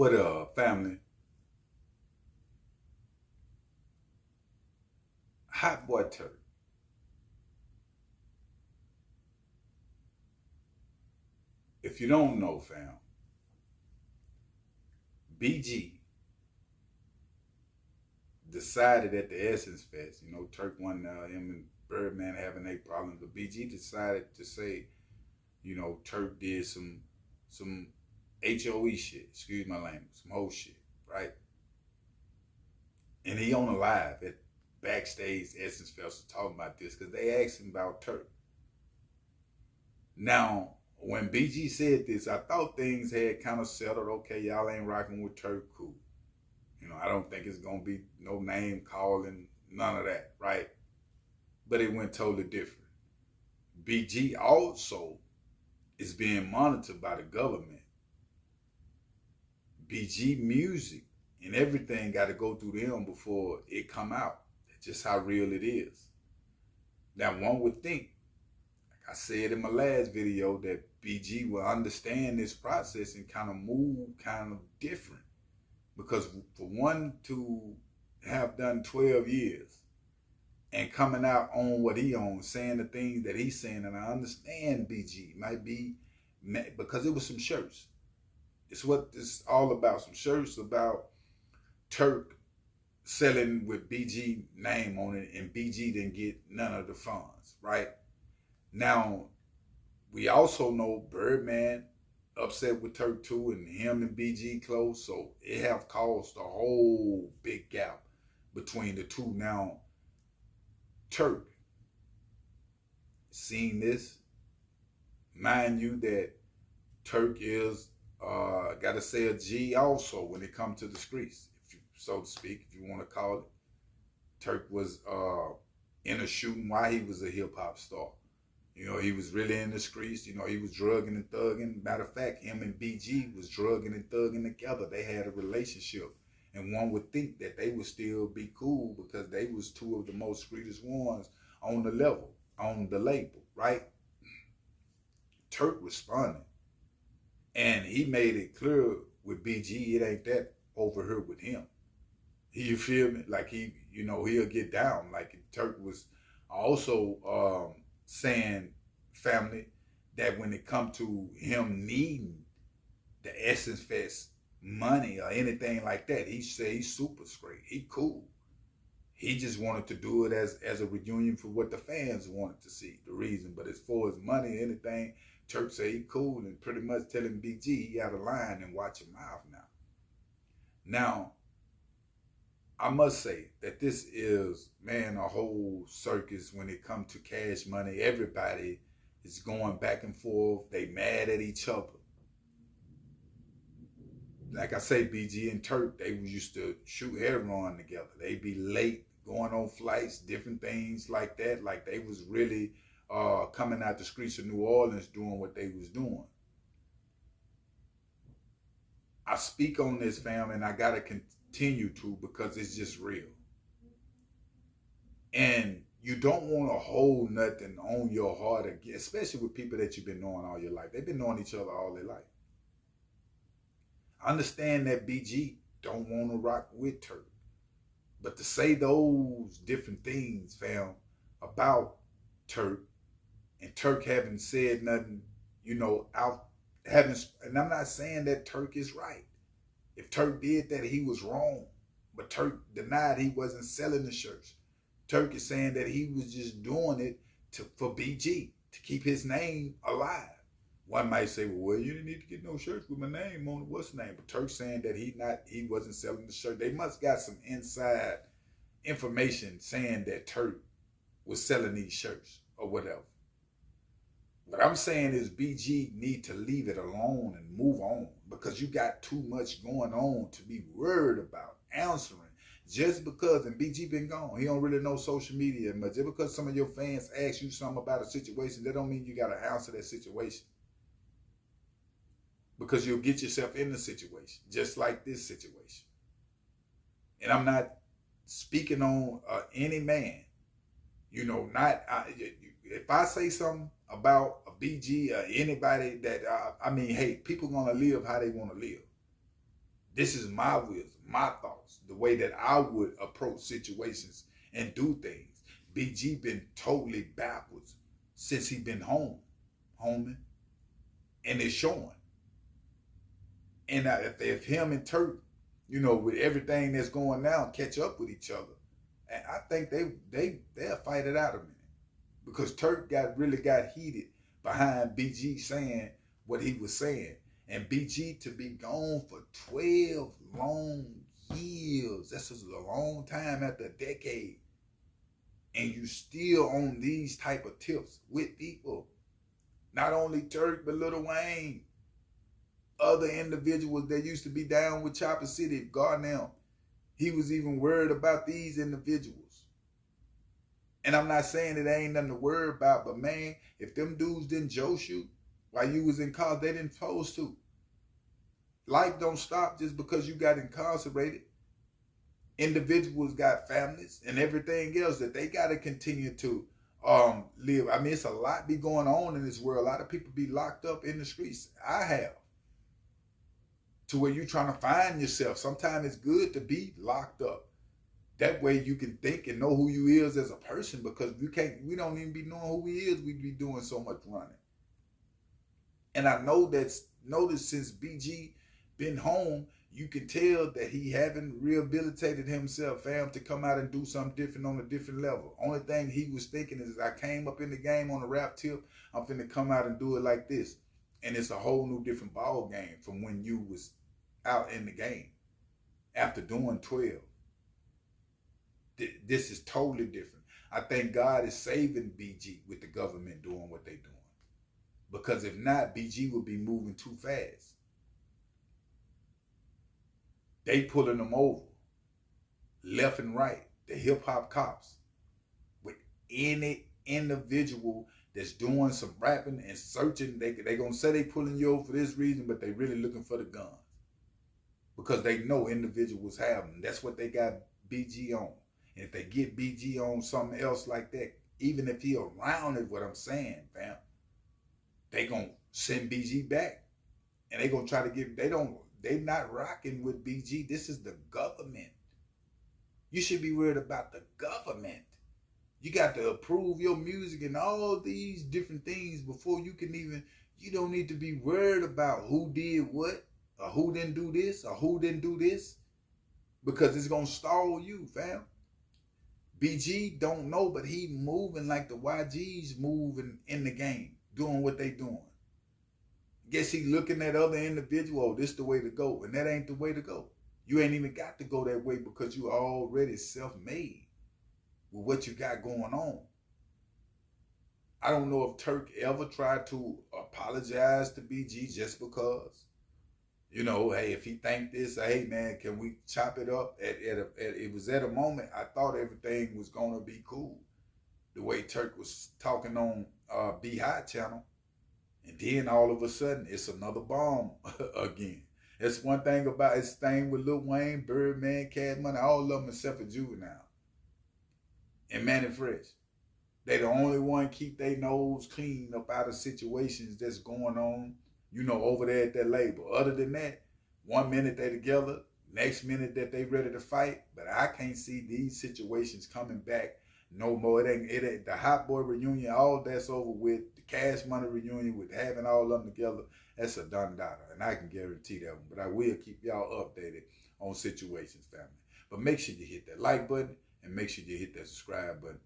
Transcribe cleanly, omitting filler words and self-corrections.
What family? Hot boy Turk. If you don't know, fam, BG decided at the Essence Fest, Turk won him and Birdman having a problem, but BG decided to say, Turk did some HOE shit, excuse my language, some whole shit, right? And he on a live at backstage Essence Fest talking about this because they asked him about Turk. Now, when BG said this, I thought things had kind of settled. Okay, y'all ain't rocking with Turk, cool. I don't think it's gonna be no name calling, none of that, right? But it went totally different. BG also is being monitored by the government. BG music and everything got to go through them before it come out. That's just how real it is. Now, one would think, like I said in my last video, that BG will understand this process and kind of move kind of different. Because for one to have done 12 years and coming out on what he owns, saying the things that he's saying, and I understand BG might be, because it was some shirts. It's what it's all about. Some shirts about Turk selling with BG name on it, and BG didn't get none of the funds, right? Now, we also know Birdman upset with Turk too, and him and BG close, so it have caused a whole big gap between the two. Now, Turk seen this, mind you that Turk is gotta say a G also when it comes to the streets, if you so to speak, if you want to call it. Turk was in a shooting while he was a hip hop star. He was really in the streets. He was drugging and thugging. Matter of fact, him and BG was drugging and thugging together. They had a relationship. And one would think that they would still be cool because they was two of the most streetest ones on the level, on the label, right? Turk responded. And he made it clear with BG, it ain't that over here with him. You feel me? Like he'll get down. Like Turk was also saying, family, that when it come to him needing the Essence Fest money or anything like that, he say he's super straight. He cool. He just wanted to do it as a reunion for what the fans wanted to see, the reason. But as far as money, anything, Turk say he cool and pretty much telling BG he out of line and watch your mouth now. Now, I must say that this is, man, a whole circus when it comes to cash money. Everybody is going back and forth. They mad at each other. Like I say, BG and Turk, they used to shoot heroin together. They'd be late going on flights, different things like that. Like they was really coming out the streets of New Orleans doing what they was doing. I speak on this, fam, and I got to continue to because it's just real. And you don't want to hold nothing on your heart again, especially with people that you've been knowing all your life. They've been knowing each other all their life. I understand that BG don't want to rock with Turk. But to say those different things, fam, about Turk, and Turk haven't said nothing, out haven't, and I'm not saying that Turk is right. If Turk did that, he was wrong. But Turk denied he wasn't selling the shirts. Turk is saying that he was just doing it for BG, to keep his name alive. One might say, well, you didn't need to get no shirts with my name on it. What's the name? But Turk saying that he wasn't selling the shirt. They must got some inside information saying that Turk was selling these shirts or whatever. What I'm saying is BG need to leave it alone and move on because you got too much going on to be worried about answering. Just because, and BG been gone, he don't really know social media much. Just because some of your fans ask you something about a situation, that don't mean you got to answer that situation. Because you'll get yourself in the situation, just like this situation. And I'm not speaking on any man. If I say something about a BG or anybody that, hey, people gonna live how they want to live. This is my wisdom, my thoughts, the way that I would approach situations and do things. BG been totally backwards since he been home, homie, and it's showing. And if him and Turk, with everything that's going down, catch up with each other, and I think they'll fight it out a minute, because Turk really got heated behind BG saying what he was saying, and BG to be gone for 12 long years. That's just a long time, after a decade, and you still on these type of tips with people. Not only Turk, but Lil Wayne, other individuals that used to be down with Chopper City, God now, he was even worried about these individuals. And I'm not saying that there ain't nothing to worry about, but man, if them dudes didn't jolt you while you was in college, they didn't supposed to. Life don't stop just because you got incarcerated. Individuals got families and everything else that they got to continue to live. I mean, it's a lot be going on in this world. A lot of people be locked up in the streets. I have. To where you trying to find yourself. Sometimes it's good to be locked up. That way you can think and know who you is as a person, because we don't even be knowing who we is. We be doing so much running. And I know noticed since BG been home, you can tell that he haven't rehabilitated himself, fam, to come out and do something different on a different level. Only thing he was thinking is, I came up in the game on a rap tip, I'm finna come out and do it like this. And it's a whole new different ball game from when you was out in the game after doing 12. This is totally different. I think God is saving BG with the government doing what they're doing. Because if not, BG would be moving too fast. They pulling them over left and right. The hip hop cops, with any individual that's doing some rapping and searching, they gonna say they pulling you over for this reason, but they really looking for the guns. Because they know individuals have them. That's what they got BG on. And if they get BG on something else like that, even if he around is what I'm saying, fam, they gonna send BG back. And they gonna try to get, they not rocking with BG. This is the government. You should be worried about the government. You got to approve your music and all these different things before you can even, you don't need to be worried about who did what, or who didn't do this, or who didn't do this, because it's gonna stall you, fam. BG don't know, but he moving like the YGs moving in the game, doing what they doing. Guess he looking at other individuals, this the way to go, and that ain't the way to go. You ain't even got to go that way, because you already self-made with what you got going on. I don't know if Turk ever tried to apologize to BG just because. Hey, if he think this, hey man, can we chop it up? It was at a moment I thought everything was gonna be cool. The way Turk was talking on Be High channel, and then all of a sudden it's another bomb again. That's one thing about his thing with Lil Wayne, Birdman, Cash Money, all of them except for Juvenile and Manny Fresh. They the only one keep their nose clean up out of situations that's going on, over there at that label. Other than that, 1 minute they together, next minute that they ready to fight. But I can't see these situations coming back no more. It ain't the Hot Boy reunion, all that's over with. The Cash Money reunion with having all of them together, that's a done data. And I can guarantee that one. But I will keep y'all updated on situations, family. But make sure you hit that like button, and make sure you hit that subscribe button.